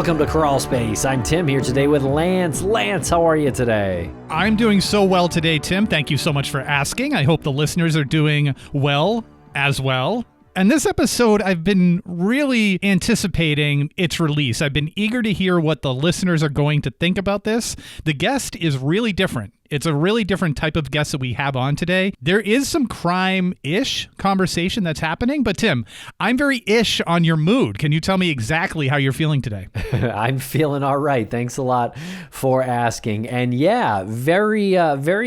Welcome to Crawlspace. I'm Tim here today with Lance. Lance, how are you today? I'm doing so well today, Tim. Thank you so much for asking. I hope the listeners are doing well as well. And this episode, I've been really anticipating its release. I've been eager to hear what the listeners are going to think about this. The guest is really different. It's a really different type of guest that we have on today. There is some crime-ish conversation that's happening, but Tim, I'm very ish on your mood. Can you tell me exactly how you're feeling today? I'm feeling all right. Thanks a lot for asking. And yeah, very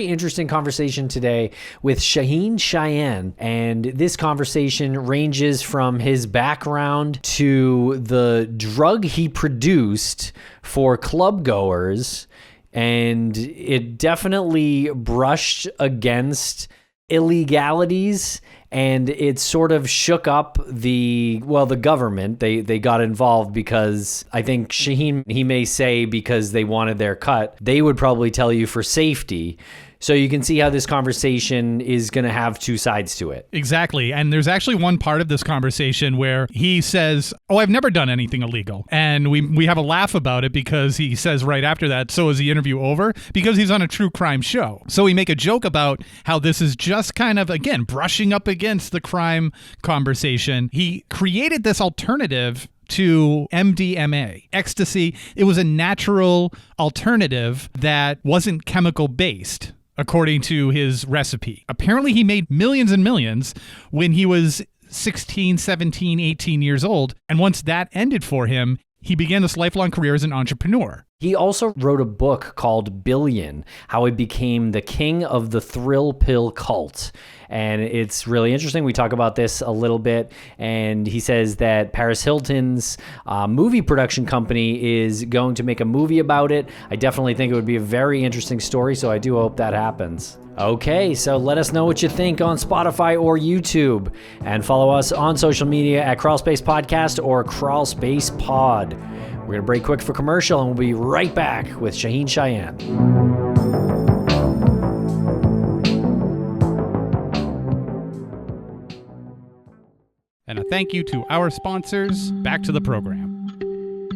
interesting conversation today with Shaahin Cheyene. And this conversation ranges from his background to the drug he produced for club goers. And it definitely brushed against illegalities, and it sort of shook up the government. They got involved because I think Shaahin, he may say because they wanted their cut. They would probably tell you for safety. So you can see how this conversation is going to have two sides to it. Exactly. And there's actually one part of this conversation where he says, I've never done anything illegal. And we have a laugh about it because he says right after that, so is the interview over? Because he's on a true crime show. So we make a joke about how this is just kind of, again, brushing up against the crime conversation. He created this alternative to MDMA, ecstasy. It was a natural alternative that wasn't chemical based, according to his recipe. Apparently, he made millions and millions when he was 16, 17, 18 years old. And once that ended for him, he began this lifelong career as an entrepreneur. He also wrote a book called Billion, how he became the king of the thrill pill cult. And it's really interesting. We talk about this a little bit. And he says that Paris Hilton's movie production company is going to make a movie about it. I definitely think it would be a very interesting story, so I do hope that happens. Okay, so let us know what you think on Spotify or YouTube. And follow us on social media at Crawlspace Podcast or Crawlspace Pod. We're going to break quick for commercial, and we'll be right back with Shaahin Cheyene. And a thank you to our sponsors. Back to the program.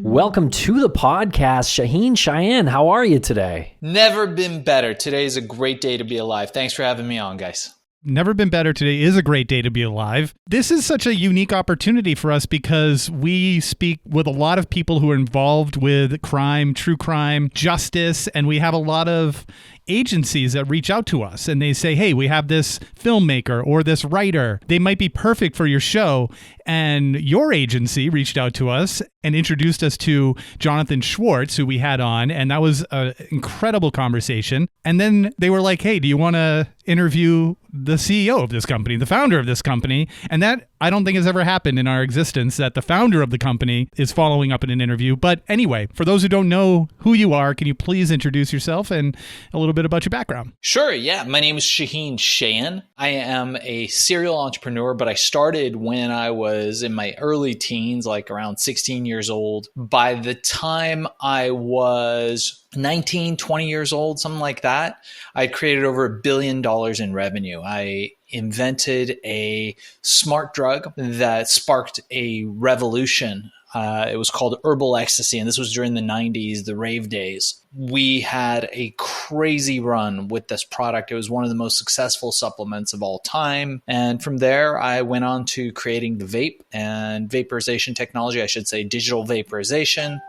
Welcome to the podcast, Shaahin Cheyene. How are you today? Never been better. Today is a great day to be alive. Thanks for having me on, guys. Never been better. Today is a great day to be alive. This is such a unique opportunity for us because we speak with a lot of people who are involved with crime, true crime, justice, and we have a lot of agencies that reach out to us and they say, hey, we have this filmmaker or this writer. They might be perfect for your show. And your agency reached out to us and introduced us to Jonathan Schwartz, who we had on. And that was an incredible conversation. And then they were like, hey, do you want to interview the CEO of this company, the founder of this company? And that I don't think has ever happened in our existence, that the founder of the company is following up in an interview. But anyway, for those who don't know who you are, can you please introduce yourself and a little bit about your background? Sure, yeah. My name is Shaahin Cheyene. I am a serial entrepreneur, but I started when I was in my early teens, like around 16 years old. By the time I was 19, 20 years old, something like that, I created over $1 billion in revenue. I invented a smart drug that sparked a revolution. It was called Herbal Ecstasy, and this was during the 90s, the rave days. We had a crazy run with this product. It was one of the most successful supplements of all time. And from there, I went on to creating the vape and vaporization technology, I should say digital vaporization.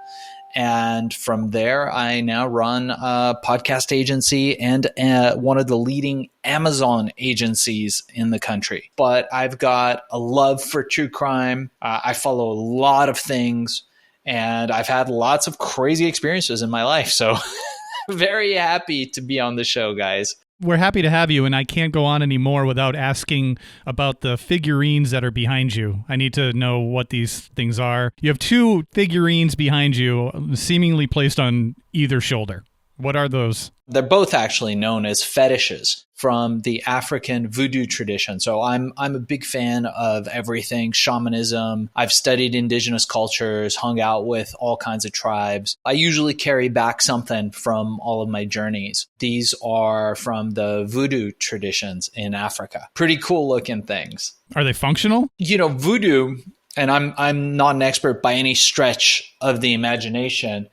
And from there, I now run a podcast agency and one of the leading Amazon agencies in the country. But I've got a love for true crime. I follow a lot of things, and I've had lots of crazy experiences in my life. So very happy to be on the show, guys. We're happy to have you, and I can't go on anymore without asking about the figurines that are behind you. I need to know what these things are. You have two figurines behind you, seemingly placed on either shoulder. What are those? They're both actually known as fetishes from the African voodoo tradition. So I'm a big fan of everything shamanism. I've studied indigenous cultures, hung out with all kinds of tribes. I usually carry back something from all of my journeys. These are from the voodoo traditions in Africa. Pretty cool looking things. Are they functional? You know, voodoo and I'm not an expert by any stretch of the imagination,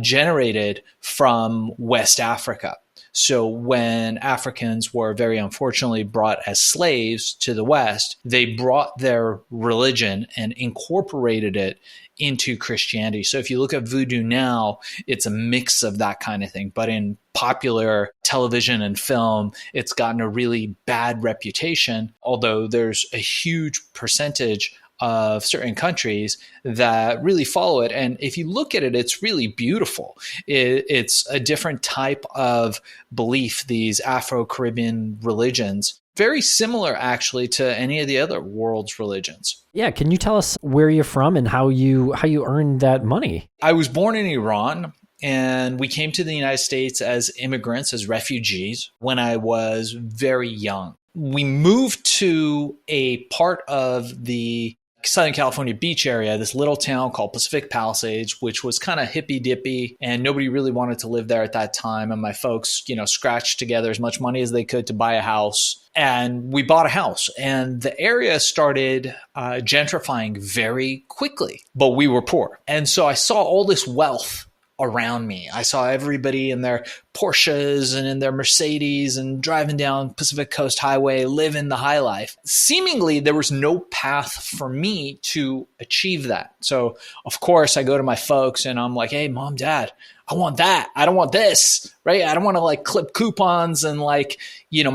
generated from West Africa. So when Africans were very unfortunately brought as slaves to the West, they brought their religion and incorporated it into Christianity. So if you look at voodoo now, it's a mix of that kind of thing. But in popular television and film, it's gotten a really bad reputation, although there's a huge percentage of certain countries that really follow it. And if you look at it, it's really beautiful. It's a different type of belief, these Afro-Caribbean religions, very similar actually to any of the other world's religions. Yeah, can you tell us where you're from and how you earned that money? I was born in Iran, and we came to the United States as immigrants, as refugees, when I was very young. We moved to a part of the Southern California beach area, this little town called Pacific Palisades, which was kind of hippy dippy, and nobody really wanted to live there at that time. And my folks, scratched together as much money as they could to buy a house. And we bought a house, and the area started gentrifying very quickly, but we were poor. And so I saw all this wealth around me. I saw everybody in their Porsches and in their Mercedes and driving down Pacific Coast Highway, living the high life. Seemingly, there was no path for me to achieve that. So, of course, I go to my folks and I'm like, hey, Mom, Dad, I want that. I don't want this, right? I don't want to clip coupons and my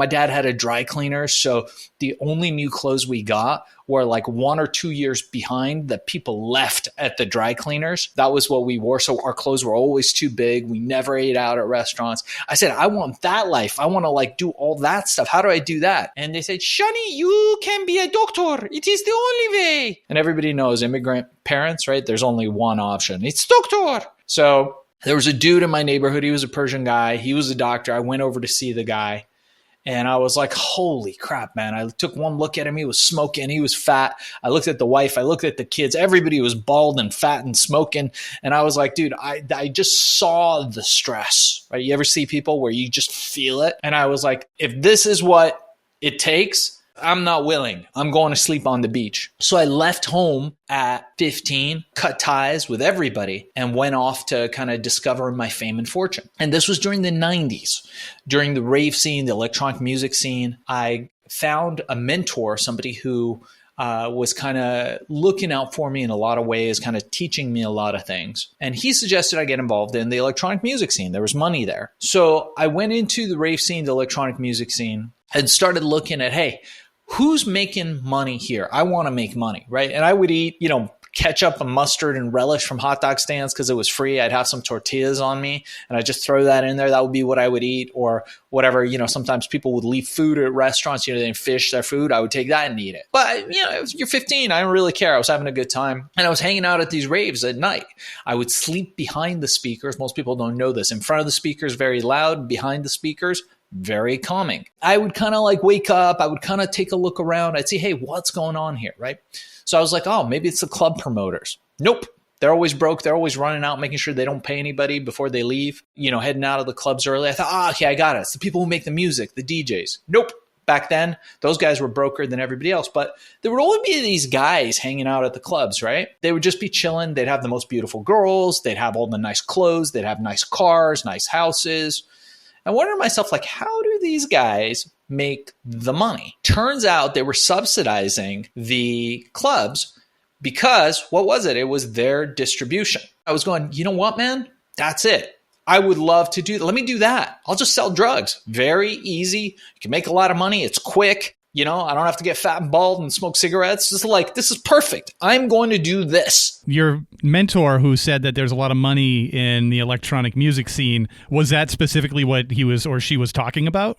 dad had a dry cleaner. So the only new clothes we got were 1 or 2 years behind that people left at the dry cleaners. That was what we wore. So our clothes were always too big. We never ate out at restaurants. I said, I want that life. I want to do all that stuff. How do I do that? And they said, Shani, you can be a doctor. It is the only way. And everybody knows immigrant parents, right? There's only one option. It's doctor. So there was a dude in my neighborhood. He was a Persian guy. He was a doctor. I went over to see the guy. And I was like, holy crap, man. I took one look at him. He was smoking. He was fat. I looked at the wife. I looked at the kids. Everybody was bald and fat and smoking. And I was like, dude, I just saw the stress, right? You ever see people where you just feel it? And I was like, if this is what it takes, I'm not willing. I'm going to sleep on the beach. So I left home at 15, cut ties with everybody, and went off to kind of discover my fame and fortune. And this was during the 90s, during the rave scene, the electronic music scene. I found a mentor, somebody who was kind of looking out for me in a lot of ways, kind of teaching me a lot of things. And he suggested I get involved in the electronic music scene. There was money there. So I went into the rave scene, the electronic music scene, and started looking at, hey, who's making money here? I want to make money, right? And I would eat, ketchup and mustard and relish from hot dog stands because it was free. I'd have some tortillas on me and I'd just throw that in there. That would be what I would eat, or whatever. Sometimes people would leave food at restaurants, they didn't finish their food. I would take that and eat it. But, you're 15. I don't really care. I was having a good time. And I was hanging out at these raves at night. I would sleep behind the speakers. Most people don't know this. In front of the speakers, very loud. Behind the speakers, very calming. I would kind of wake up. I would kind of take a look around. I'd see, hey, what's going on here, right? So I was like, oh, maybe it's the club promoters. Nope. They're always broke. They're always running out, making sure they don't pay anybody before they leave, heading out of the clubs early. I thought, okay, I got it. It's the people who make the music, the DJs. Nope. Back then, those guys were broker than everybody else. But there would only be these guys hanging out at the clubs, right? They would just be chilling. They'd have the most beautiful girls. They'd have all the nice clothes. They'd have nice cars, nice houses. I wondered to myself, how do these guys make the money? Turns out they were subsidizing the clubs because, what was it? It was their distribution. I was going, you know what, man? That's it. I would love to do that. Let me do that. I'll just sell drugs. Very easy. You can make a lot of money. It's quick. I don't have to get fat and bald and smoke cigarettes. Just this is perfect. I'm going to do this. Your mentor who said that there's a lot of money in the electronic music scene, was that specifically what he was or she was talking about?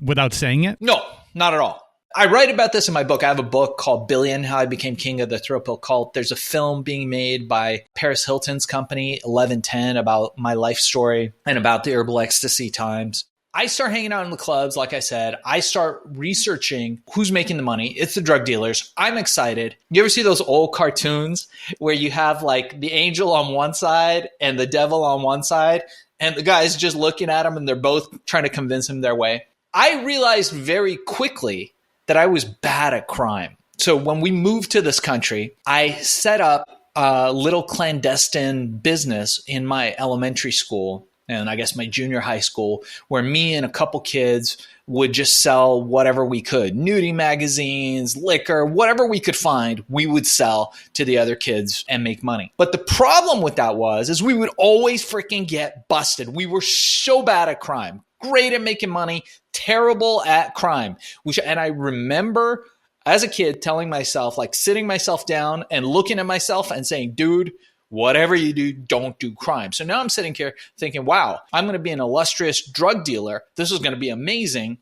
Without saying it? No, not at all. I write about this in my book. I have a book called Billion, How I Became King of the Thrill Pill Cult. There's a film being made by Paris Hilton's company, 1110, about my life story and about the Herbal Ecstasy times. I start hanging out in the clubs, like I said. I start researching who's making the money. It's the drug dealers. I'm excited. You ever see those old cartoons where you have the angel on one side and the devil on one side, and the guy's just looking at him and they're both trying to convince him their way? I realized very quickly that I was bad at crime. So when we moved to this country, I set up a little clandestine business in my elementary school and I guess my junior high school, where me and a couple kids would just sell whatever we could, nudie magazines, liquor, whatever we could find, we would sell to the other kids and make money. But the problem with that is we would always freaking get busted. We were so bad at crime, great at making money, terrible at crime. And I remember as a kid telling myself, like sitting myself down and looking at myself and saying, dude, whatever you do, don't do crime. So now I'm sitting here thinking, wow, I'm going to be an illustrious drug dealer. This is going to be amazing.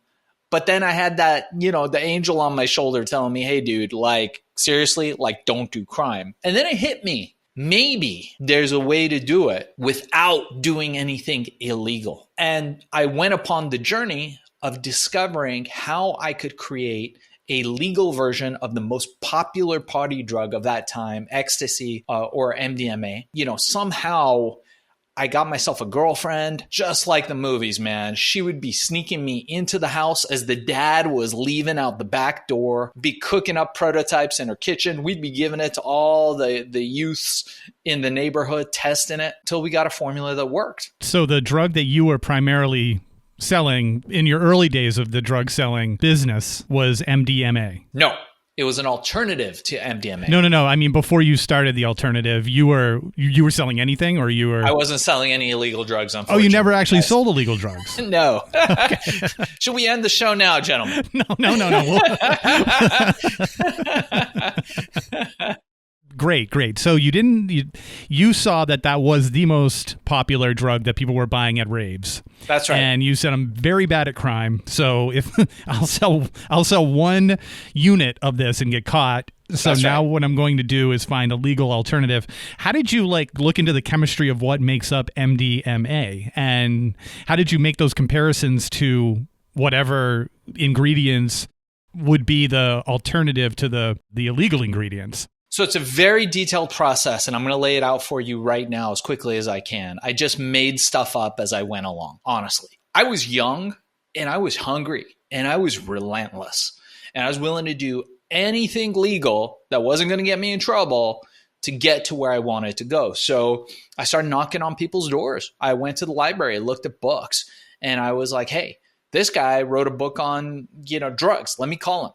But then I had that, the angel on my shoulder telling me, hey, dude, like, seriously, like, don't do crime. And then it hit me. Maybe there's a way to do it without doing anything illegal. And I went upon the journey of discovering how I could create a legal version of the most popular party drug of that time, ecstasy or MDMA. Somehow I got myself a girlfriend, just like the movies, man. She would be sneaking me into the house as the dad was leaving out the back door, be cooking up prototypes in her kitchen. We'd be giving it to all the youths in the neighborhood, testing it till we got a formula that worked. So the drug that you were primarily selling in your early days of the drug selling business was MDMA. No, it was an alternative to MDMA. No. I mean, before you started the alternative, you were selling anything, or you were? I wasn't selling any illegal drugs, unfortunately. Oh, you never actually sold illegal drugs? No. Should we end the show now, gentlemen? No. Great. So you saw that was the most popular drug that people were buying at raves. That's right. And you said, I'm very bad at crime, so if I'll sell one unit of this and get caught. So That's now right. what I'm going to do is find a legal alternative. How did you look into the chemistry of what makes up MDMA, and how did you make those comparisons to whatever ingredients would be the alternative to the illegal ingredients? So it's a very detailed process, and I'm going to lay it out for you right now as quickly as I can. I just made stuff up as I went along, honestly. I was young, and I was hungry, and I was relentless, and I was willing to do anything legal that wasn't going to get me in trouble to get to where I wanted to go. So I started knocking on people's doors. I went to the library, looked at books, and I was like, hey, this guy wrote a book on, drugs. Let me call him.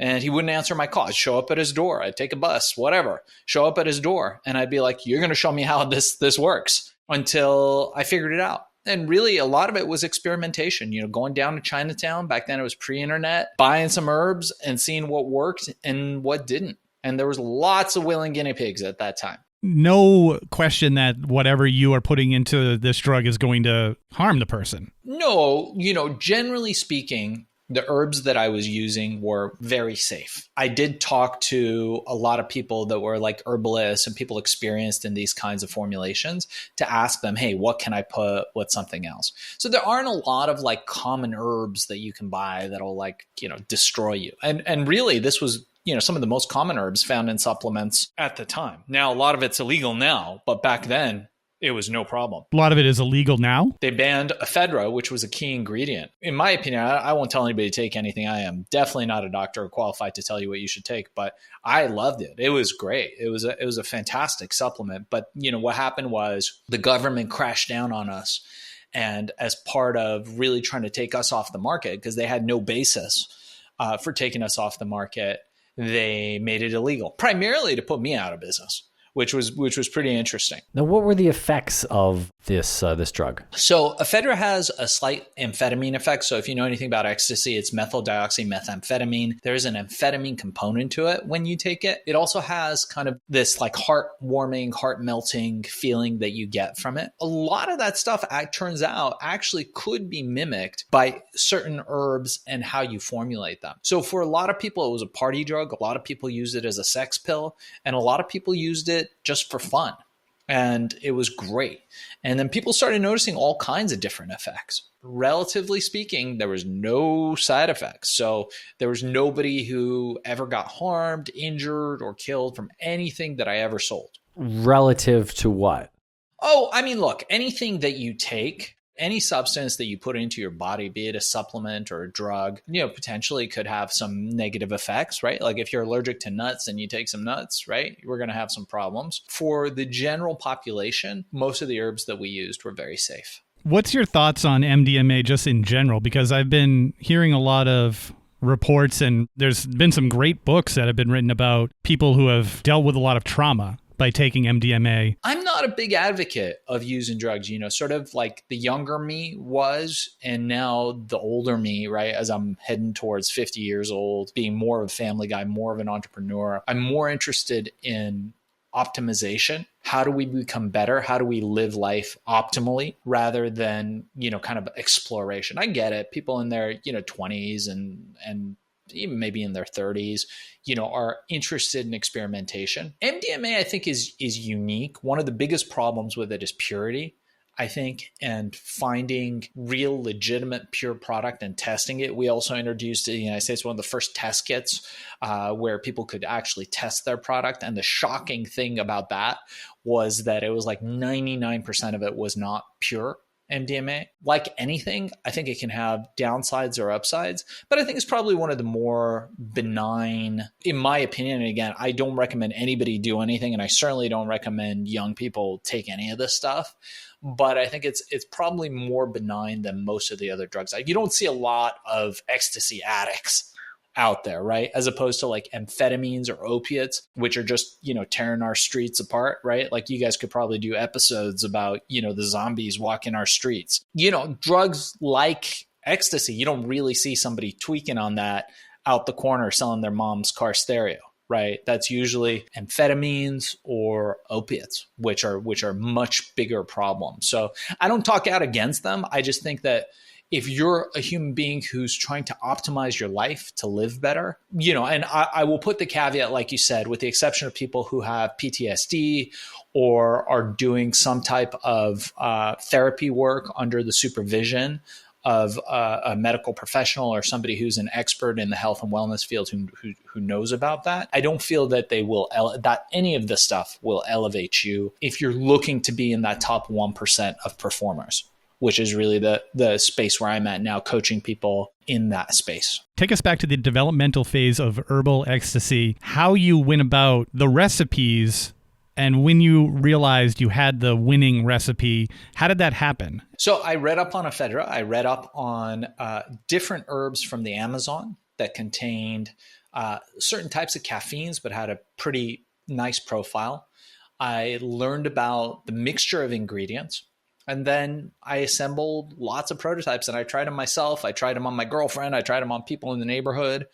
And he wouldn't answer my call. I'd show up at his door. I'd take a bus, whatever, show up at his door. And I'd be like, you're going to show me how this works, until I figured it out. And really, a lot of it was experimentation, going down to Chinatown. Back then it was pre-internet, buying some herbs and seeing what worked and what didn't. And there was lots of willing guinea pigs at that time. No question that whatever you are putting into this drug is going to harm the person. No, generally speaking, the herbs that I was using were very safe. I did talk to a lot of people that were like herbalists and people experienced in these kinds of formulations to ask them, hey, what can I put with something else? So there aren't a lot of like common herbs that you can buy that'll destroy you. And really this was, some of the most common herbs found in supplements at the time. Now, a lot of it's illegal now, but back then it was no problem. A lot of it is illegal now. They banned ephedra, which was a key ingredient. In my opinion, I won't tell anybody to take anything. I am definitely not a doctor or qualified to tell you what you should take, but I loved it. It was great. It was a fantastic supplement. But what happened was the government crashed down on us, and as part of really trying to take us off the market, because they had no basis for taking us off the market, they made it illegal, primarily to put me out of business, which was pretty interesting. Now, what were the effects of this drug? So ephedra has a slight amphetamine effect. So if you know anything about ecstasy, it's methyldioxymethamphetamine. There's an amphetamine component to it when you take it. It also has kind of this like heart-warming, heart-melting feeling that you get from it. A lot of that stuff, turns out, actually could be mimicked by certain herbs and how you formulate them. So for a lot of people, it was a party drug. A lot of people used it as a sex pill, and a lot of people used it just for fun. And it was great. And then people started noticing all kinds of different effects. Relatively speaking, there was no side effects. So there was nobody who ever got harmed, injured, or killed from anything that I ever sold. Relative to what? Oh, I mean, look, anything that you take any substance that you put into your body, be it a supplement or a drug, potentially could have some negative effects, right? Like if you're allergic to nuts and you take some nuts, right, we're going to have some problems. For the general population, most of the herbs that we used were very safe. What's your thoughts on MDMA just in general? Because I've been hearing a lot of reports, and there's been some great books that have been written about people who have dealt with a lot of trauma by taking MDMA. I'm not a big advocate of using drugs, sort of like the younger me was, and now the older me, right? As I'm heading towards 50 years old, being more of a family guy, more of an entrepreneur, I'm more interested in optimization. How do we become better? How do we live life optimally rather than, kind of exploration? I get it. People in their, 20s and even maybe in their 30s, are interested in experimentation. MDMA, I think, is unique. One of the biggest problems with it is purity, I think, and finding real legitimate pure product and testing it. We also introduced in the United States one of the first test kits where people could actually test their product. And the shocking thing about that was that it was like 99% of it was not pure MDMA. Like anything, I think it can have downsides or upsides, but I think it's probably one of the more benign, in my opinion. And again, I don't recommend anybody do anything, and I certainly don't recommend young people take any of this stuff. But I think it's probably more benign than most of the other drugs. You don't see a lot of ecstasy addicts out there, right? As opposed to like amphetamines or opiates, which are just, tearing our streets apart, right? Like you guys could probably do episodes about, the zombies walking our streets. Drugs like ecstasy, you don't really see somebody tweaking on that out the corner selling their mom's car stereo, right? That's usually amphetamines or opiates, which are much bigger problems. So I don't talk out against them. I just think that if you're a human being who's trying to optimize your life to live better, and I will put the caveat, like you said, with the exception of people who have PTSD or are doing some type of therapy work under the supervision of a medical professional or somebody who's an expert in the health and wellness field who knows about that. I don't feel that that any of this stuff will elevate you if you're looking to be in that top 1% of performers, which is really the space where I'm at now, coaching people in that space. Take us back to the developmental phase of Herbal Ecstasy, how you went about the recipes, and when you realized you had the winning recipe, how did that happen? So I read up on ephedra. I read up on different herbs from the Amazon that contained certain types of caffeines, but had a pretty nice profile. I learned about the mixture of ingredients. And then I assembled lots of prototypes and I tried them myself. I tried them on my girlfriend. I tried them on people in the neighborhood.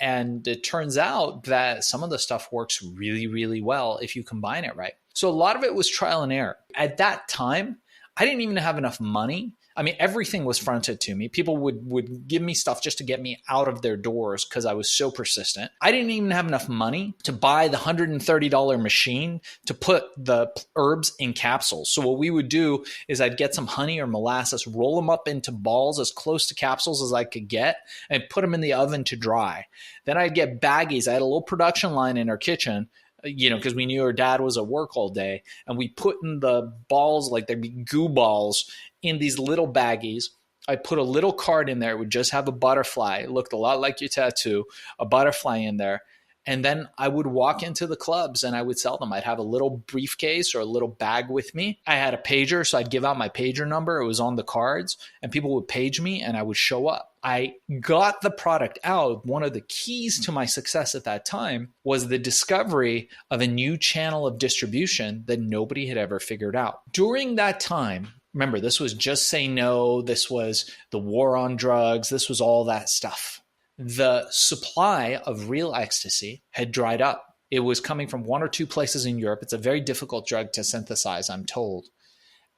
And it turns out that some of the stuff works really, really well if you combine it right. So a lot of it was trial and error. At that time, I didn't even have enough money. I mean, everything was fronted to me. People would give me stuff just to get me out of their doors because I was so persistent. I didn't even have enough money to buy the $130 machine to put the herbs in capsules. So what we would do is I'd get some honey or molasses, roll them up into balls as close to capsules as I could get, and put them in the oven to dry. Then I'd get baggies. I had a little production line in our kitchen, because we knew her dad was at work all day. And we put in the balls, like there'd be goo balls in these little baggies. I put a little card in there. It would just have a butterfly. It looked a lot like your tattoo, a butterfly in there. And then I would walk into the clubs and I would sell them. I'd have a little briefcase or a little bag with me. I had a pager, so I'd give out my pager number. It was on the cards and people would page me and I would show up. I got the product out. One of the keys to my success at that time was the discovery of a new channel of distribution that nobody had ever figured out. During that time, remember, this was Just Say No. This was the war on drugs. This was all that stuff. The supply of real ecstasy had dried up. It was coming from one or two places in Europe. It's a very difficult drug to synthesize, I'm told.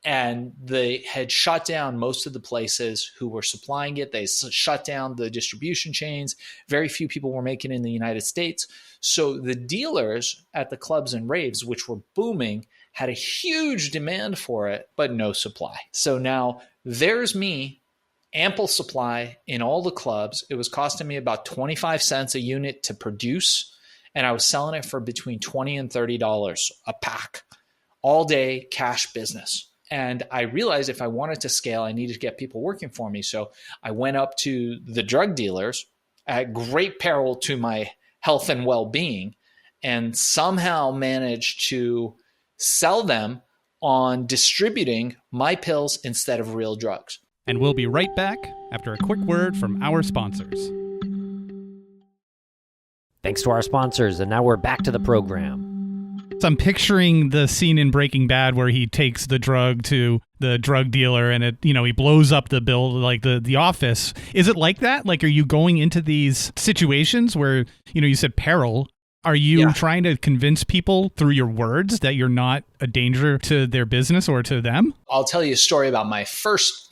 And they had shut down most of the places who were supplying it. They shut down the distribution chains. Very few people were making it in the United States. So the dealers at the clubs and raves, which were booming, had a huge demand for it, but no supply. So now there's me, ample supply in all the clubs. It was costing me about 25 cents a unit to produce, and I was selling it for between $20 and $30 a pack. All day cash business. And I realized if I wanted to scale, I needed to get people working for me. So I went up to the drug dealers at great peril to my health and well-being, and somehow managed to sell them on distributing my pills instead of real drugs. And we'll be right back after a quick word from our sponsors. Thanks to our sponsors, and now we're back to the program. So I'm picturing the scene in Breaking Bad where he takes the drug to the drug dealer and he blows up the bill, like the office. Is it like that? Like, are you going into these situations where, you said peril? Are you trying to convince people through your words that you're not a danger to their business or to them? I'll tell you a story about my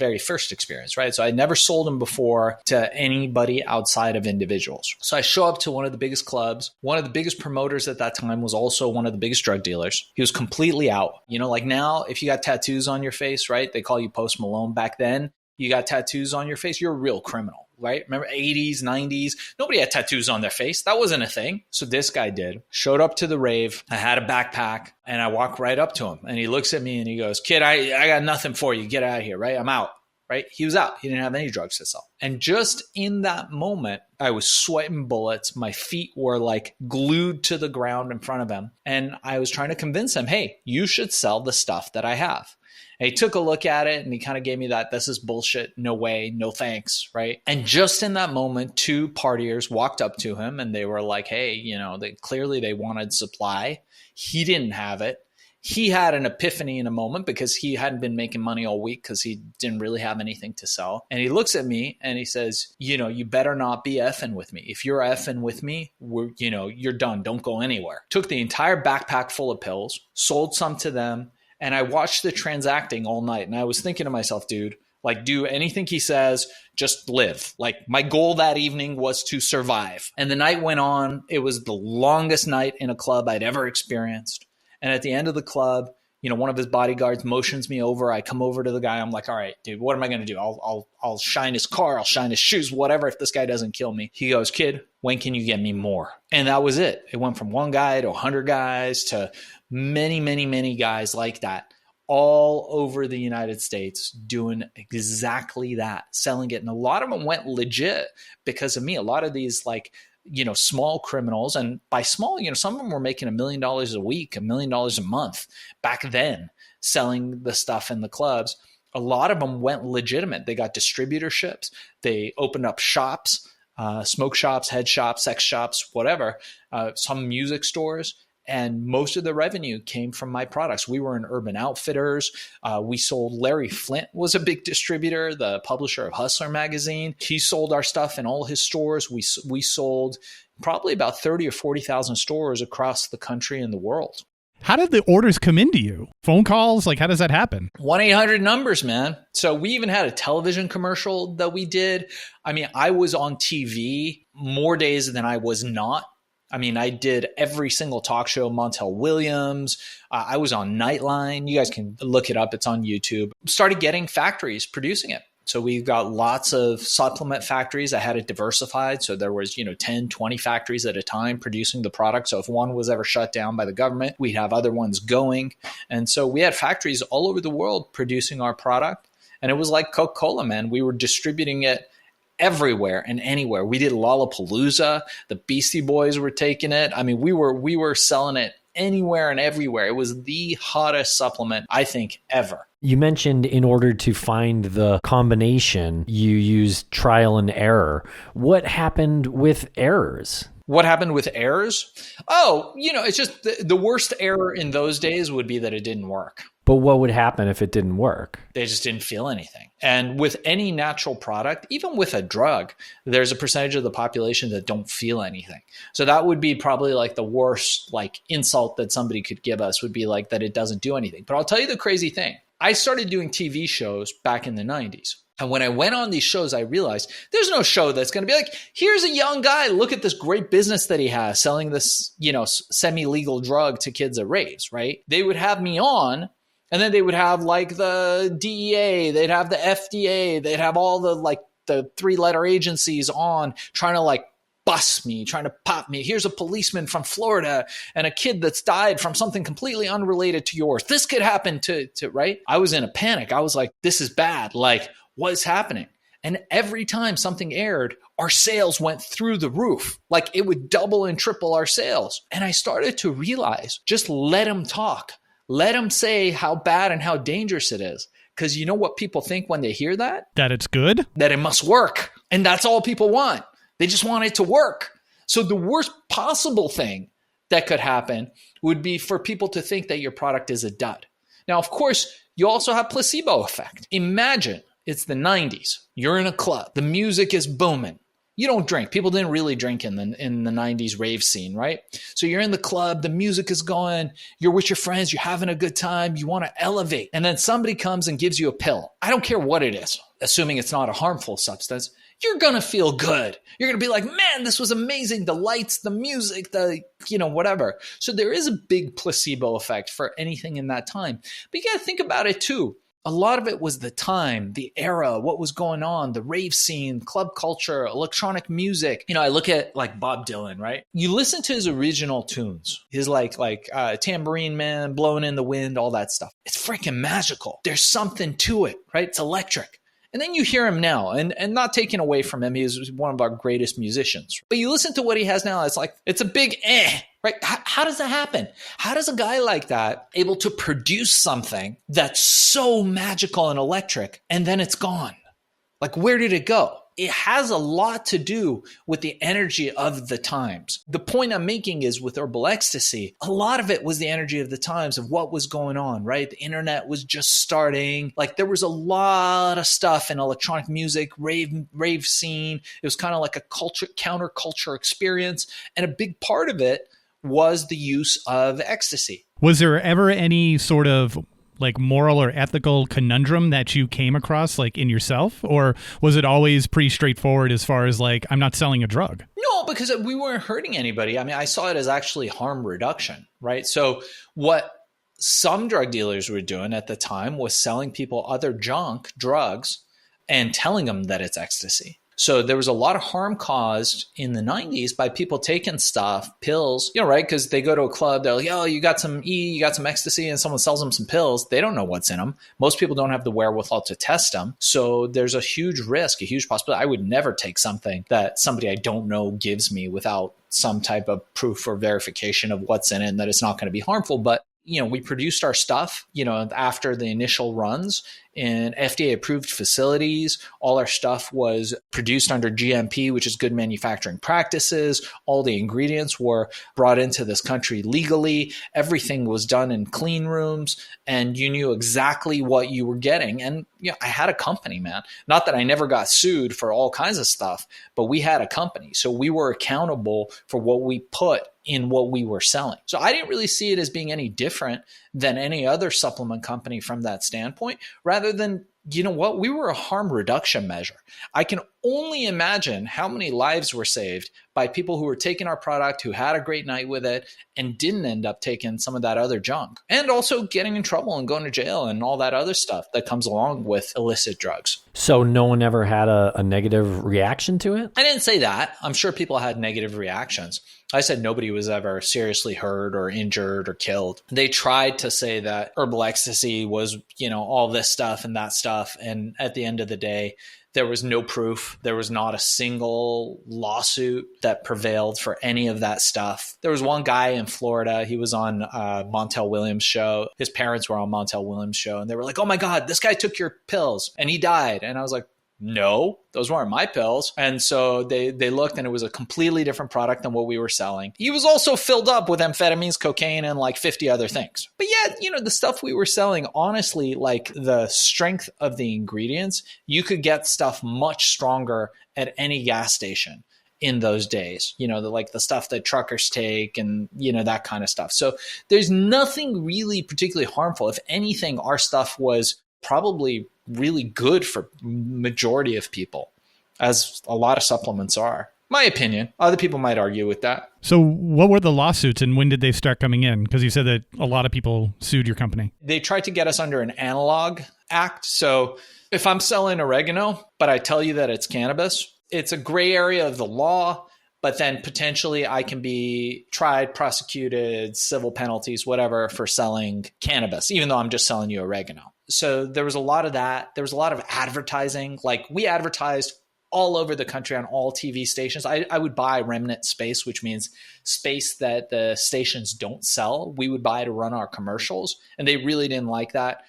very first experience, right? So I never sold them before to anybody outside of individuals. So I show up to one of the biggest clubs. One of the biggest promoters at that time was also one of the biggest drug dealers. He was completely out. Like now, if you got tattoos on your face, right? They call you Post Malone. Back then, you got tattoos on your face, you're a real criminal. Right? Remember 80s, 90s, nobody had tattoos on their face. That wasn't a thing. So this guy did. Showed up to the rave. I had a backpack and I walk right up to him and he looks at me and he goes, "Kid, I got nothing for you. Get out of here." Right? I'm out. Right? He was out. He didn't have any drugs to sell. And just in that moment, I was sweating bullets. My feet were like glued to the ground in front of him. And I was trying to convince him, "Hey, you should sell the stuff that I have." And he took a look at it and he kind of gave me that, "This is bullshit. No way. No thanks." Right. And just in that moment, two partiers walked up to him and they were like, "Hey, they wanted supply. He didn't have it." He had an epiphany in a moment because he hadn't been making money all week because he didn't really have anything to sell. And he looks at me and he says, "You better not be effing with me. If you're effing with me, you're done. Don't go anywhere." Took the entire backpack full of pills, sold some to them. And I watched the transacting all night. And I was thinking to myself, dude, like, do anything he says, just live. Like, my goal that evening was to survive. And the night went on. It was the longest night in a club I'd ever experienced. And at the end of the club, one of his bodyguards motions me over. I come over to the guy. I'm like, "All right, dude, what am I going to do? I'll shine his car. I'll shine his shoes, whatever, if this guy doesn't kill me." He goes, "Kid, when can you get me more?" And that was it. It went from one guy to 100 guys to many, many, many guys like that all over the United States doing exactly that, selling it. And a lot of them went legit because of me. A lot of these small criminals, and by small, some of them were making $1 million a week, $1 million a month back then, selling the stuff in the clubs. A lot of them went legitimate. They got distributorships. They opened up shops, smoke shops, head shops, sex shops, whatever, some music stores. And most of the revenue came from my products. We were in Urban Outfitters. We sold, Larry Flint was a big distributor, the publisher of Hustler magazine. He sold our stuff in all his stores. We sold probably about 30 or 40,000 stores across the country and the world. How did the orders come into you? Phone calls? Like, how does that happen? 1-800 numbers, man. So we even had a television commercial that we did. I mean, I was on TV more days than I was not. I mean, I did every single talk show, Montel Williams. I was on Nightline. You guys can look it up. It's on YouTube. Started getting factories producing it. So we've got lots of supplement factories. I had it diversified. So there was, 10, 20 factories at a time producing the product. So if one was ever shut down by the government, we'd have other ones going. And so we had factories all over the world producing our product. And it was like Coca-Cola, man. We were distributing it everywhere and anywhere. We did Lollapalooza. The Beastie Boys were taking it. I mean, we were selling it anywhere and everywhere. It was the hottest supplement, I think, ever. You mentioned in order to find the combination, you used trial and error. What happened with errors? What happened with errors? Oh, it's just the worst error in those days would be that it didn't work. But what would happen if it didn't work? They just didn't feel anything. And with any natural product, even with a drug, there's a percentage of the population that don't feel anything. So that would be probably like the worst insult that somebody could give us, would be like that it doesn't do anything. But I'll tell you the crazy thing. I started doing TV shows back in the 90s. And when I went on these shows, I realized there's no show that's going to be like, here's a young guy, look at this great business that he has selling this, semi-legal drug to kids at raves, right? They would have me on, and then they would have the DEA, they'd have the FDA, they'd have all the 3-letter agencies on trying to bust me, trying to pop me. Here's a policeman from Florida and a kid that's died from something completely unrelated to yours. This could happen to right? I was in a panic. I was like, this is bad. Like, what is happening? And every time something aired, our sales went through the roof. Like, it would double and triple our sales. And I started to realize, just let them talk. Let them say how bad and how dangerous it is. Because you know what people think when they hear that? That it's good? That it must work. And that's all people want. They just want it to work. So the worst possible thing that could happen would be for people to think that your product is a dud. Now, of course, you also have placebo effect. Imagine it's the 90s. You're in a club. The music is booming. You don't drink. People didn't really drink in the 90s rave scene, right? So you're in the club. The music is going. You're with your friends. You're having a good time. You want to elevate. And then somebody comes and gives you a pill. I don't care what it is, assuming it's not a harmful substance. You're going to feel good. You're going to be like, man, this was amazing. The lights, the music, whatever. So there is a big placebo effect for anything in that time. But you got to think about it too. A lot of it was the time, the era, what was going on, the rave scene, club culture, electronic music. I look at like Bob Dylan, right? You listen to his original tunes, his like Tambourine Man, Blowing in the Wind, all that stuff. It's freaking magical. There's something to it, right? It's electric. And then you hear him now, and not taking away from him, he is one of our greatest musicians. But you listen to what he has now, it's like, it's a big right? How does that happen? How does a guy like that able to produce something that's so magical and electric, and then it's gone? Like, where did it go? It has a lot to do with the energy of the times. The point I'm making is with Herbal Ecstasy, a lot of it was the energy of the times of what was going on, right? The internet was just starting. Like, there was a lot of stuff in electronic music, rave scene. It was kind of like a counterculture experience. And a big part of it was the use of ecstasy. Was there ever any sort of like moral or ethical conundrum that you came across like in yourself? Or was it always pretty straightforward as far as like, I'm not selling a drug? No, because we weren't hurting anybody. I mean, I saw it as actually harm reduction, right? So what some drug dealers were doing at the time was selling people other junk drugs and telling them that it's ecstasy. So there was a lot of harm caused in the 90s by people taking stuff, pills, right? Because they go to a club, they're like, oh, you got some you got some ecstasy, and someone sells them some pills. They don't know what's in them. Most people don't have the wherewithal to test them. So there's a huge risk, a huge possibility. I would never take something that somebody I don't know gives me without some type of proof or verification of what's in it and that it's not going to be harmful. But we produced our stuff, after the initial runs in FDA approved facilities. All our stuff was produced under GMP, which is good manufacturing practices. All the ingredients were brought into this country legally. Everything was done in clean rooms, and you knew exactly what you were getting. And I had a company, man. Not that I never got sued for all kinds of stuff, but we had a company. So we were accountable for what we put in what we were selling. So I didn't really see it as being any different than any other supplement company from that standpoint, rather than, we were a harm reduction measure. I can only imagine how many lives were saved by people who were taking our product, who had a great night with it, and didn't end up taking some of that other junk, and also getting in trouble and going to jail and all that other stuff that comes along with illicit drugs. So no one ever had a negative reaction to it? I didn't say that. I'm sure people had negative reactions. I said nobody was ever seriously hurt or injured or killed. They tried to say that Herbal Ecstasy was, all this stuff and that stuff. And at the end of the day, there was no proof. There was not a single lawsuit that prevailed for any of that stuff. There was one guy in Florida. He was on Montel Williams' show. His parents were on Montel Williams' show. And they were like, oh my God, this guy took your pills and he died. And I was like, no, those weren't my pills. And so they looked, and it was a completely different product than what we were selling. He was also filled up with amphetamines, cocaine, and like 50 other things. But yeah, the stuff we were selling, honestly, like the strength of the ingredients, you could get stuff much stronger at any gas station in those days, the stuff that truckers take and, that kind of stuff. So there's nothing really particularly harmful. If anything, our stuff was probably really good for majority of people, as a lot of supplements are. My opinion. Other people might argue with that. So what were the lawsuits, and when did they start coming in? Because you said that a lot of people sued your company. They tried to get us under an analog act. So if I'm selling oregano, but I tell you that it's cannabis, it's a gray area of the law, but then potentially I can be tried, prosecuted, civil penalties, whatever, for selling cannabis, even though I'm just selling you oregano. So there was a lot of that. There was a lot of advertising. Like we advertised all over the country on all TV stations. I would buy remnant space, which means space that the stations don't sell. We would buy to run our commercials, and they really didn't like that.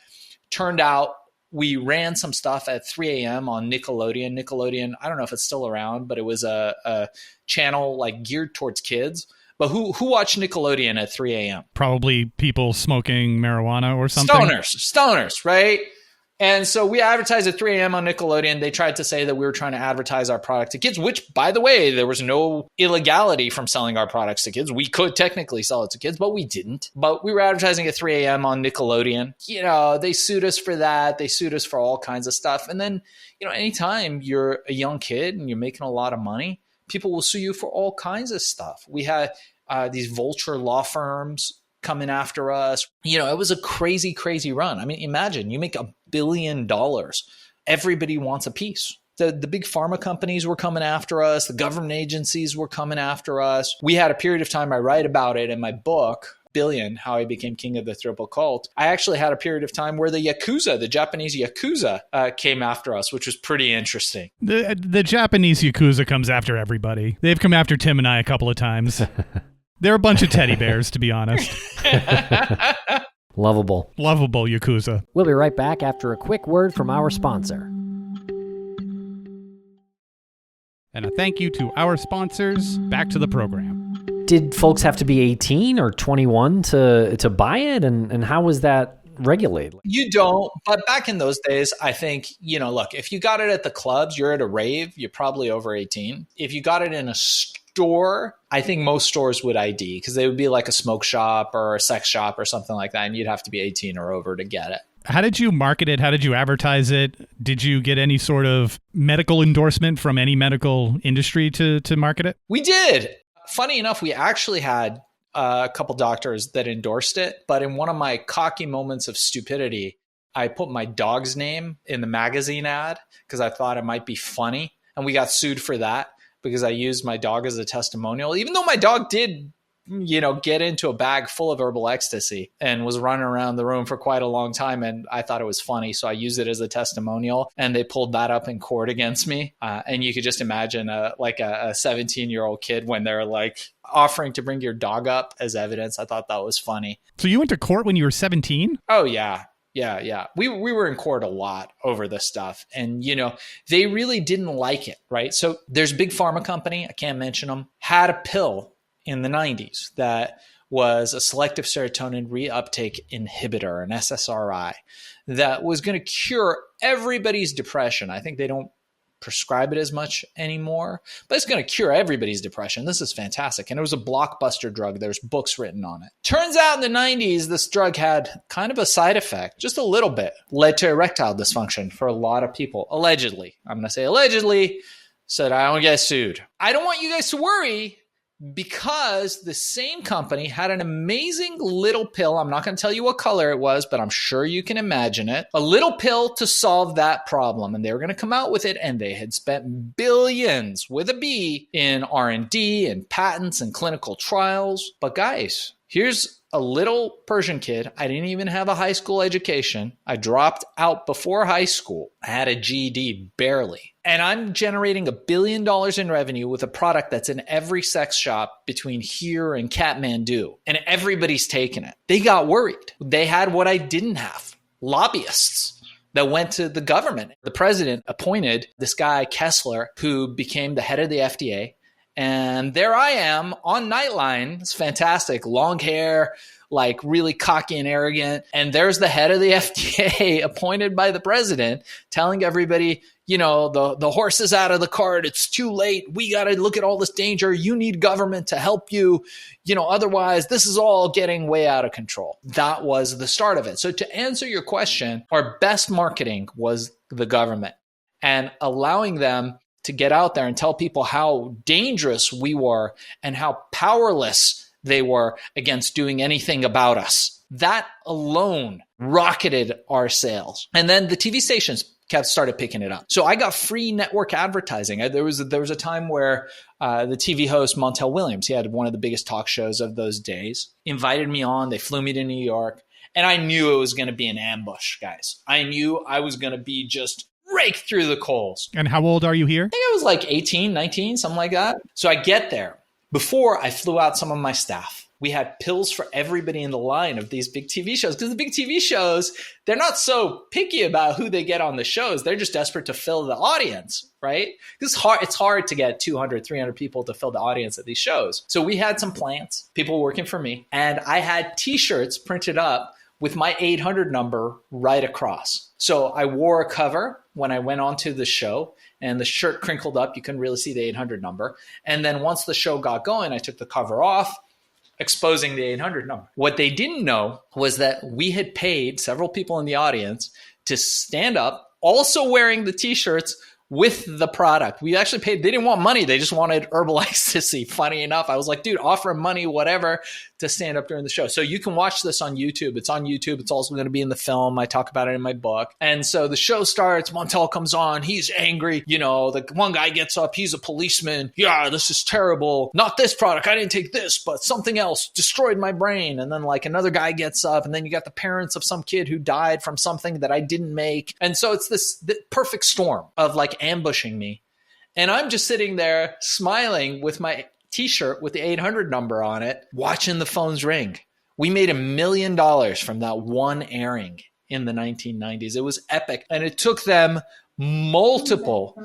Turned out we ran some stuff at 3 a.m. on Nickelodeon. Nickelodeon, I don't know if it's still around, but it was a channel like geared towards kids. But who watched Nickelodeon at 3 a.m.? Probably people smoking marijuana or something. Stoners, right? And so we advertised at 3 a.m. on Nickelodeon. They tried to say that we were trying to advertise our product to kids, which, by the way, there was no illegality from selling our products to kids. We could technically sell it to kids, but we didn't. But we were advertising at 3 a.m. on Nickelodeon. You know, they sued us for that. They sued us for all kinds of stuff. And then, you know, anytime you're a young kid and you're making a lot of money, people will sue you for all kinds of stuff. We had these vulture law firms coming after us. You know, it was a crazy, crazy run. I mean, imagine you make $1 billion. Everybody wants a piece. The big pharma companies were coming after us. The government agencies were coming after us. We had a period of time, I write about it in my book, Billion, How I Became King of the Triple Cult. I actually had a period of time where the Yakuza, the Japanese Yakuza, came after us, which was pretty interesting. The Japanese Yakuza comes after everybody. They've come after Tim and I a couple of times. They're a bunch of teddy bears, to be honest. Lovable Yakuza. We'll be right back after a quick word from our sponsor. And a thank you to our sponsors. Back to the program. Did folks have to be 18 or 21 to buy it? And how was that regulated? You don't. But back in those days, I think, you know, look, if you got it at the clubs, you're at a rave, you're probably over 18. If you got it in a store, I think most stores would ID because they would be like a smoke shop or a sex shop or something like that. And you'd have to be 18 or over to get it. How did you market it? How did you advertise it? Did you get any sort of medical endorsement from any medical industry to market it? We did. Funny enough, we actually had a couple doctors that endorsed it. But in one of my cocky moments of stupidity, I put my dog's name in the magazine ad because I thought it might be funny. And we got sued for that because I used my dog as a testimonial, even though my dog did, you know, get into a bag full of herbal ecstasy and was running around the room for quite a long time. And I thought it was funny. So I used it as a testimonial and they pulled that up in court against me. And you could just imagine a 17-year-old kid when they're like offering to bring your dog up as evidence. I thought that was funny. So you went to court when you were 17? Oh, yeah. Yeah. We were in court a lot over this stuff. And, you know, they really didn't like it, right? So there's a big pharma company, I can't mention them, had a pill in the 90s that was a selective serotonin reuptake inhibitor, an SSRI, that was going to cure everybody's depression. I think they don't prescribe it as much anymore, but it's going to cure everybody's depression. This is fantastic. And it was a blockbuster drug. There's books written on it. Turns out in the 90s, this drug had kind of a side effect, just a little bit, led to erectile dysfunction for a lot of people. Allegedly. I'm going to say allegedly, so that I don't get sued. I don't want you guys to worry, because the same company had an amazing little pill. I'm not going to tell you what color it was, but I'm sure you can imagine it. A little pill to solve that problem. And they were going to come out with it. And they had spent billions with a B in R&D and patents and clinical trials. But guys, here's a little Persian kid. I didn't even have a high school education. I dropped out before high school. I had a GED, barely. And I'm generating $1 billion in revenue with a product that's in every sex shop between here and Kathmandu. And everybody's taking it. They got worried. They had what I didn't have. Lobbyists that went to the government. The president appointed this guy, Kessler, who became the head of the FDA. And there I am on Nightline. It's fantastic. Long hair, like really cocky and arrogant. And there's the head of the FDA appointed by the president telling everybody, you know, the horse is out of the cart. It's too late. We got to look at all this danger. You need government to help you. You know, otherwise this is all getting way out of control. That was the start of it. So to answer your question, our best marketing was the government and allowing them to get out there and tell people how dangerous we were and how powerless they were against doing anything about us. That alone rocketed our sales. And then the TV stations started picking it up. So I got free network advertising. There was a time where the TV host Montel Williams, he had one of the biggest talk shows of those days, invited me on. They flew me to New York, and I knew it was going to be an ambush, guys. I knew I was going to be just raked through the coals. And how old are you here? I think I was like 18, 19, something like that. So I get there. Before I flew out some of my staff, we had pills for everybody in the line of these big TV shows, because the big TV shows, they're not so picky about who they get on the shows. They're just desperate to fill the audience, right? It's hard to get 200, 300 people to fill the audience at these shows. So we had some plants, people working for me, and I had T-shirts printed up with my 800 number right across. So I wore a cover when I went onto the show, and the shirt crinkled up. You couldn't really see the 800 number. And then once the show got going, I took the cover off, exposing the 800 number. What they didn't know was that we had paid several people in the audience to stand up, also wearing the T-shirts with the product. We actually paid, they didn't want money. They just wanted Herbal Ecstasy. Funny enough, I was like, dude, offer them money, whatever, to stand up during the show. So you can watch this on YouTube. It's on YouTube. It's also going to be in the film. I talk about it in my book. And so the show starts. Montel comes on. He's angry. You know, the one guy gets up. He's a policeman. Yeah, this is terrible. Not this product. I didn't take this, but something else destroyed my brain. And then like another guy gets up, and then you got the parents of some kid who died from something that I didn't make. And so it's the perfect storm of like ambushing me. And I'm just sitting there smiling with my T-shirt with the 800 number on it, watching the phones ring. We made $1 million from that one airing in the 1990s. It was epic. And it took them multiple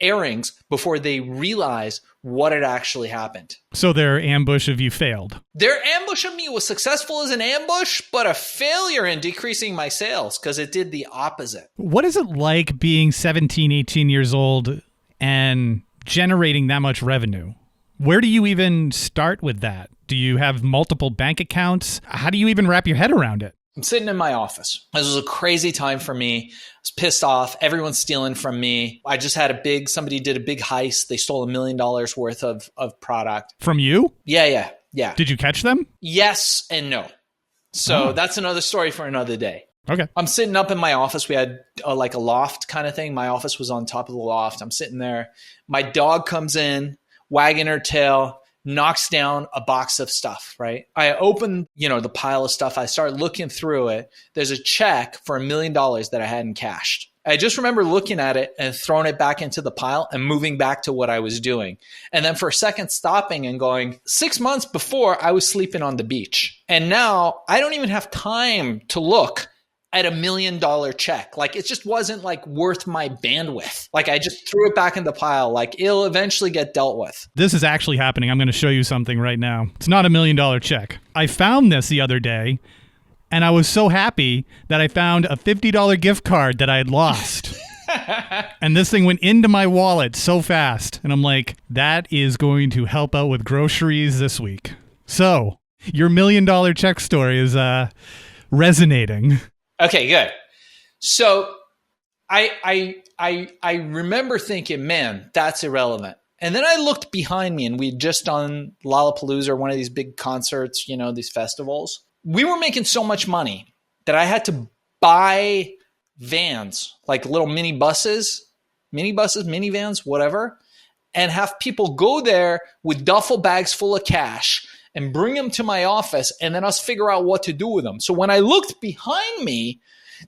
airings before they realized what had actually happened. So their ambush of you failed. Their ambush of me was successful as an ambush, but a failure in decreasing my sales because it did the opposite. What is it like being 17, 18 years old and generating that much revenue? Where do you even start with that? Do you have multiple bank accounts? How do you even wrap your head around it? I'm sitting in my office. This was a crazy time for me. I was pissed off. Everyone's stealing from me. I just had somebody did a big heist. They stole $1 million worth of product. From you? Yeah. Did you catch them? Yes and no. So that's another story for another day. Okay. I'm sitting up in my office. We had a loft kind of thing. My office was on top of the loft. I'm sitting there. My dog comes in, wagging her tail, knocks down a box of stuff, right? I open, the pile of stuff. I start looking through it. There's a check for $1 million that I hadn't cashed. I just remember looking at it and throwing it back into the pile and moving back to what I was doing. And then for a second stopping and going, 6 months before I was sleeping on the beach. And now I don't even have time to look at $1 million check. Like it just wasn't worth my bandwidth. I just threw it back in the pile. It'll eventually get dealt with. This is actually happening. I'm going to show you something right now. It's not $1 million check. I found this the other day, and I was so happy that I found a $50 gift card that I had lost. And this thing went into my wallet so fast. And I'm like, that is going to help out with groceries this week. So your $1 million check story is resonating. Okay, good. So I remember thinking, man, that's irrelevant. And then I looked behind me, and we'd just done Lollapalooza, or one of these big concerts, these festivals. We were making so much money that I had to buy vans, like little minivans, whatever, and have people go there with duffel bags full of cash and bring them to my office, and then us figure out what to do with them. So when I looked behind me,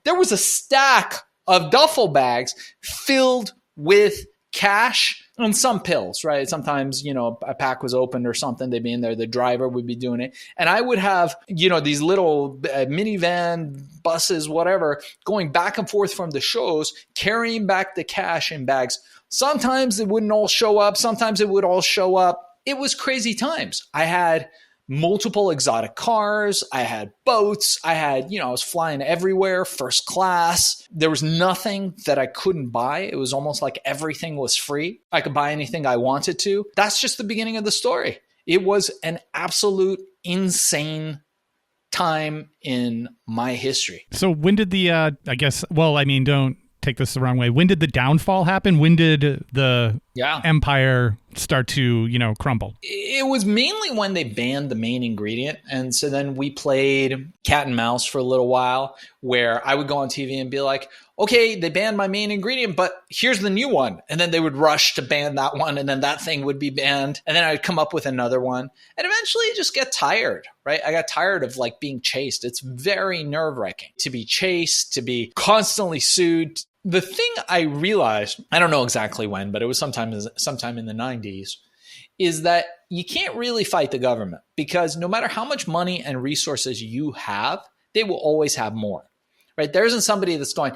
there was a stack of duffel bags filled with cash and some pills, right? Sometimes, a pack was opened or something. They'd be in there. The driver would be doing it. And I would have, these little minivan buses, whatever, going back and forth from the shows, carrying back the cash in bags. Sometimes it wouldn't all show up. Sometimes it would all show up. It was crazy times. I had multiple exotic cars. I had boats. I was flying everywhere, first class. There was nothing that I couldn't buy. It was almost like everything was free. I could buy anything I wanted to. That's just the beginning of the story. It was an absolute insane time in my history. So when did don't take this the wrong way. When did the downfall happen? When did the empire start to, crumble? It was mainly when they banned the main ingredient. And so then we played cat and mouse for a little while, where I would go on TV and be like, okay, they banned my main ingredient, but here's the new one. And then they would rush to ban that one, and then that thing would be banned. And then I'd come up with another one. And eventually you just get tired, right? I got tired of like being chased. It's very nerve-wracking to be chased, to be constantly sued. The thing I realized, I don't know exactly when, but it was sometime in the 90s, is that you can't really fight the government, because no matter how much money and resources you have, they will always have more, right? There isn't somebody that's going,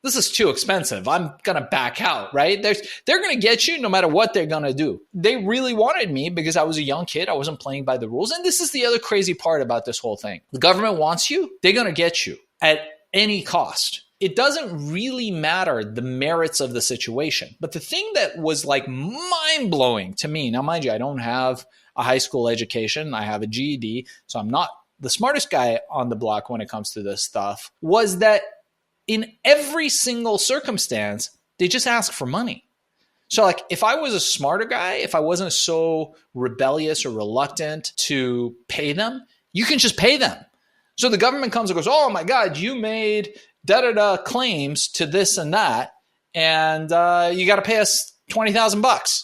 this is too expensive, I'm going to back out, right? They're going to get you no matter what they're going to do. They really wanted me because I was a young kid. I wasn't playing by the rules. And this is the other crazy part about this whole thing. The government wants you. They're going to get you at any cost. It doesn't really matter the merits of the situation. But the thing that was like mind-blowing to me, now mind you, I don't have a high school education. I have a GED, so I'm not the smartest guy on the block when it comes to this stuff, was that in every single circumstance, they just ask for money. So like if I was a smarter guy, if I wasn't so rebellious or reluctant to pay them, you can just pay them. So the government comes and goes, oh my God, you made da-da-da claims to this and that, and you got to pay us $20,000.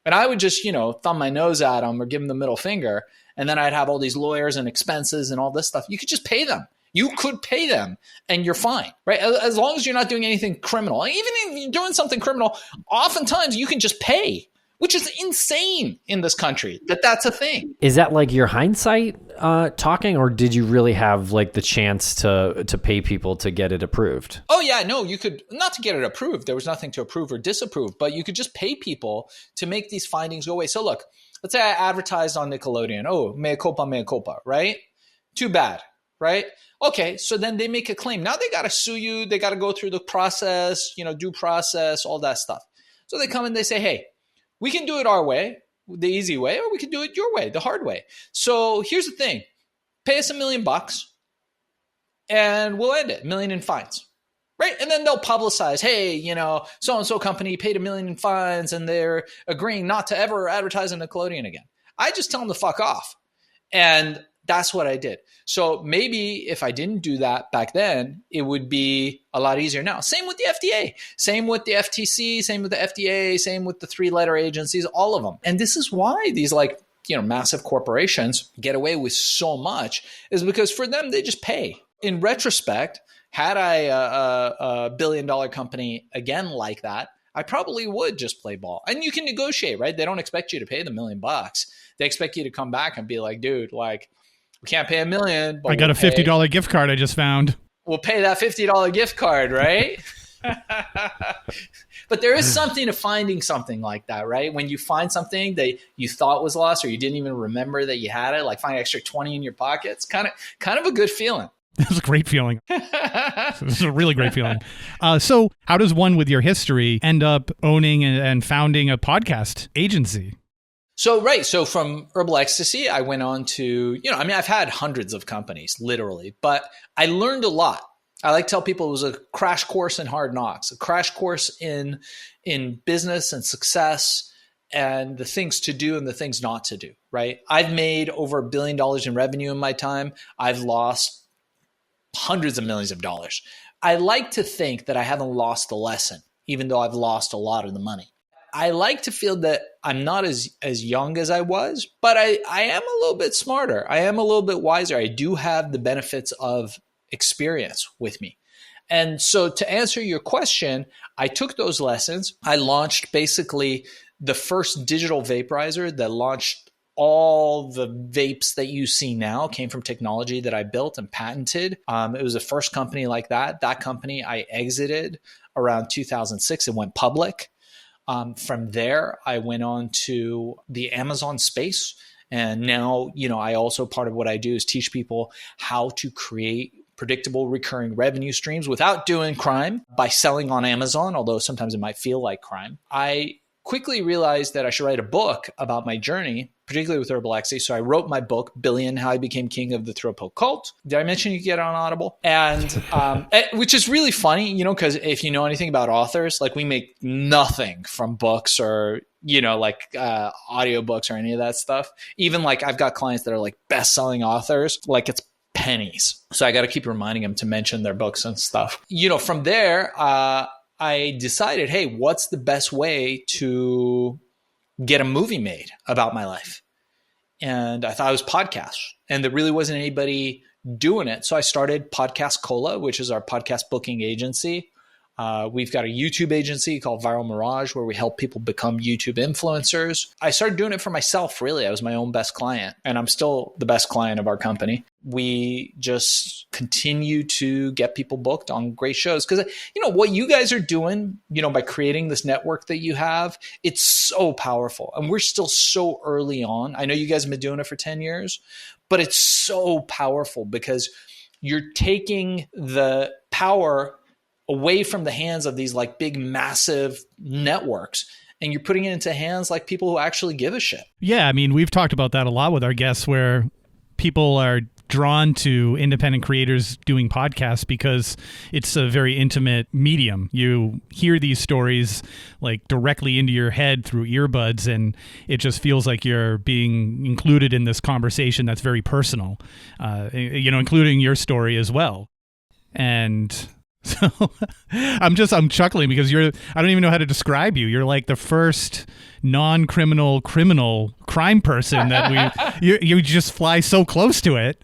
And I would just, thumb my nose at them or give them the middle finger, and then I'd have all these lawyers and expenses and all this stuff. You could just pay them. You could pay them and you're fine, right? As long as you're not doing anything criminal. Even if you're doing something criminal, oftentimes you can just pay, which is insane in this country, that's a thing. Is that like your hindsight talking, or did you really have like the chance to pay people to get it approved? Oh yeah, no, you could not to get it approved. There was nothing to approve or disapprove, but you could just pay people to make these findings go away. So look, let's say I advertised on Nickelodeon. Oh, mea culpa, right? Too bad, right? Okay, so then they make a claim. Now they got to sue you. They got to go through the process, due process, all that stuff. So they come and they say, hey, we can do it our way, the easy way, or we can do it your way, the hard way. So here's the thing. Pay us $1 million and we'll end it, $1 million in fines, right? And then they'll publicize, hey, so-and-so company paid $1 million in fines and they're agreeing not to ever advertise on Nickelodeon again. I just tell them to fuck off. And that's what I did. So maybe if I didn't do that back then, it would be a lot easier now. Same with the FDA, same with the FTC, same with the FDA, same with the 3-letter agencies, all of them. And this is why these massive corporations get away with so much, is because for them, they just pay. In retrospect, had I a $1 billion company again like that, I probably would just play ball. And you can negotiate, right? They don't expect you to pay the $1 million. They expect you to come back and be like, dude, we can't pay $1 million. But I got a $50 gift card I just found. We'll pay that $50 gift card, right? But there is something to finding something like that, right? When you find something that you thought was lost or you didn't even remember that you had it, like find an extra 20 in your pocket, it's kind of a good feeling. It's a great feeling. This is a really great feeling. So how does one with your history end up owning and founding a podcast agency? So from Herbal Ecstasy, I went on to, I've had hundreds of companies, literally, but I learned a lot. I like to tell people it was a crash course in hard knocks, a crash course in business and success and the things to do and the things not to do, right? I've made over $1 billion in revenue in my time. I've lost hundreds of millions of dollars. I like to think that I haven't lost the lesson, even though I've lost a lot of the money. I like to feel that I'm not as young as I was, but I am a little bit smarter. I am a little bit wiser. I do have the benefits of experience with me. And so to answer your question, I took those lessons. I launched basically the first digital vaporizer that launched all the vapes that you see now came from technology that I built and patented. It was the first company like that. That company I exited around 2006 and went public. From there, I went on to the Amazon space. And now, I also, part of what I do is teach people how to create predictable recurring revenue streams without doing crime by selling on Amazon, although sometimes it might feel like crime. I quickly realized that I should write a book about my journey, particularly with Herbal Ecstasy. So I wrote my book, Billion, How I Became King of the Thrill Pill Cult. Did I mention you could get it on Audible? And which is really funny, because if you know anything about authors, like we make nothing from books or, audiobooks or any of that stuff. Even like I've got clients that are like best-selling authors, like it's pennies. So I got to keep reminding them to mention their books and stuff. From there, I decided, hey, what's the best way to get a movie made about my life? And I thought it was podcasts. And there really wasn't anybody doing it. So I started Podcast Cola, which is our podcast booking agency. We've got a YouTube agency called Viral Mirage where we help people become YouTube influencers. I started doing it for myself, really. I was my own best client, and I'm still the best client of our company. We just continue to get people booked on great shows because, what you guys are doing, by creating this network that you have, it's so powerful. And we're still so early on. I know you guys have been doing it for 10 years, but it's so powerful because you're taking the power away from the hands of these like big, massive networks, and you're putting it into hands like people who actually give a shit. Yeah, I mean, we've talked about that a lot with our guests where people are drawn to independent creators doing podcasts because it's a very intimate medium. You hear these stories like directly into your head through earbuds, and it just feels like you're being included in this conversation that's very personal, including your story as well. And so I'm chuckling because I don't even know how to describe you. You're like the first non-criminal crime person that you just fly so close to it,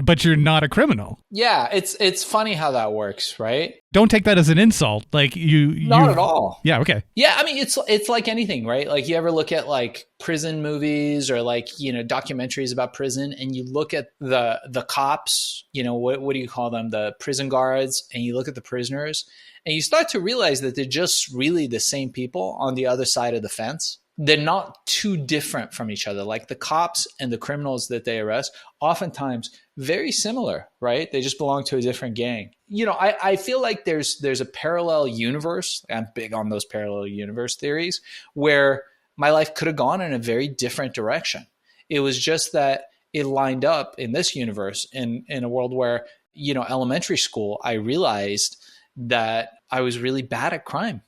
but you're not a criminal. Yeah, it's funny how that works, right? Don't take that as an insult. Like Not at all. Yeah, okay. Yeah, I mean it's like anything, right? Like you ever look at like prison movies or like, documentaries about prison, and you look at the cops, what do you call them? The prison guards, and you look at the prisoners, and you start to realize that they're just really the same people on the other side of the fence. They're not too different from each other. Like the cops and the criminals that they arrest, oftentimes very similar, right? They just belong to a different gang. I feel like there's a parallel universe. I'm big on those parallel universe theories where my life could have gone in a very different direction. It was just that it lined up in this universe in a world where, elementary school, I realized that I was really bad at crime.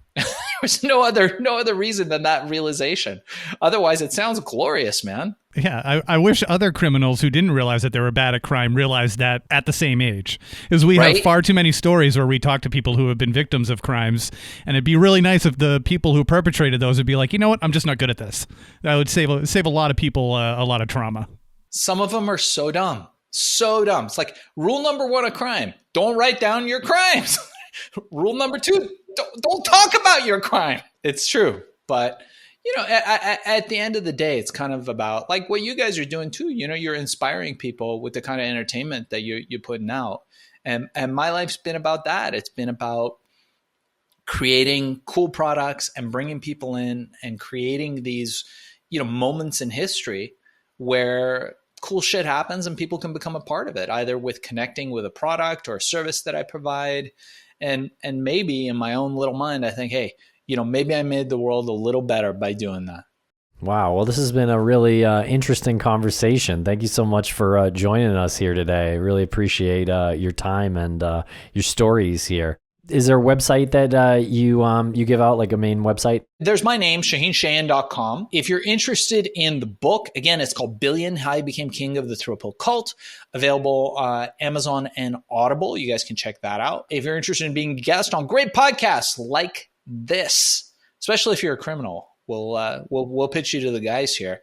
There's no other reason than that realization. Otherwise, it sounds glorious, man. Yeah, I wish other criminals who didn't realize that they were bad at crime realized that at the same age. Because we have far too many stories where we talk to people who have been victims of crimes, and it'd be really nice if the people who perpetrated those would be like, you know what, I'm just not good at this. That would save a lot of people a lot of trauma. Some of them are so dumb. So dumb. It's like rule number 1 of crime, don't write down your crimes. Rule number 2, don't talk about your crime. It's true. But, at the end of the day, it's kind of about like what you guys are doing too. You're inspiring people with the kind of entertainment that you're putting out. And my life's been about that. It's been about creating cool products and bringing people in and creating these, moments in history where cool shit happens and people can become a part of it, either with connecting with a product or a service that I provide. And maybe in my own little mind, I think, hey, maybe I made the world a little better by doing that. Wow. Well, this has been a really interesting conversation. Thank you so much for joining us here today. I really appreciate your time and your stories here. Is there a website that you give out, like a main website? There's my name, ShaahinCheyene.com. If you're interested in the book, again, it's called Billion, How I Became King of the Thrill Pill Cult, available Amazon and Audible. You guys can check that out. If you're interested in being a guest on great podcasts like this, especially if you're a criminal, we'll pitch you to the guys here.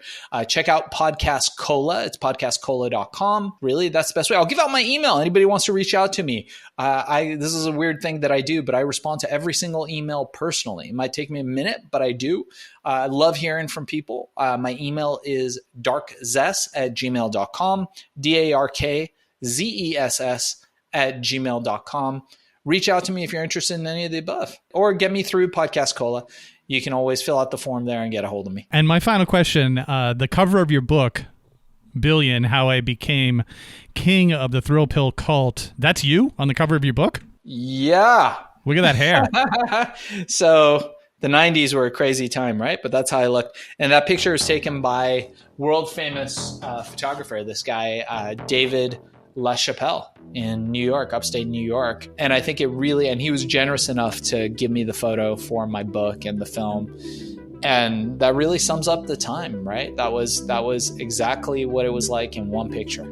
Check out Podcast Cola. It's podcastcola.com. Really, that's the best way. I'll give out my email. Anybody wants to reach out to me. This is a weird thing that I do, but I respond to every single email personally. It might take me a minute, but I do. I love hearing from people. My email is darkzess@gmail.com, darkzess@gmail.com. Reach out to me if you're interested in any of the above, or get me through Podcast Cola. You can always fill out the form there and get a hold of me. And my final question, the cover of your book, Billion, How I Became King of the Thrill Pill Cult, that's you on the cover of your book? Yeah. Look at that hair. So The 90s were a crazy time, right? But that's how I looked. And that picture was taken by world famous photographer, this guy, David LaChapelle in New York, upstate New York. And I think and he was generous enough to give me the photo for my book and the film. And that really sums up the time, right? That was exactly what it was like in one picture.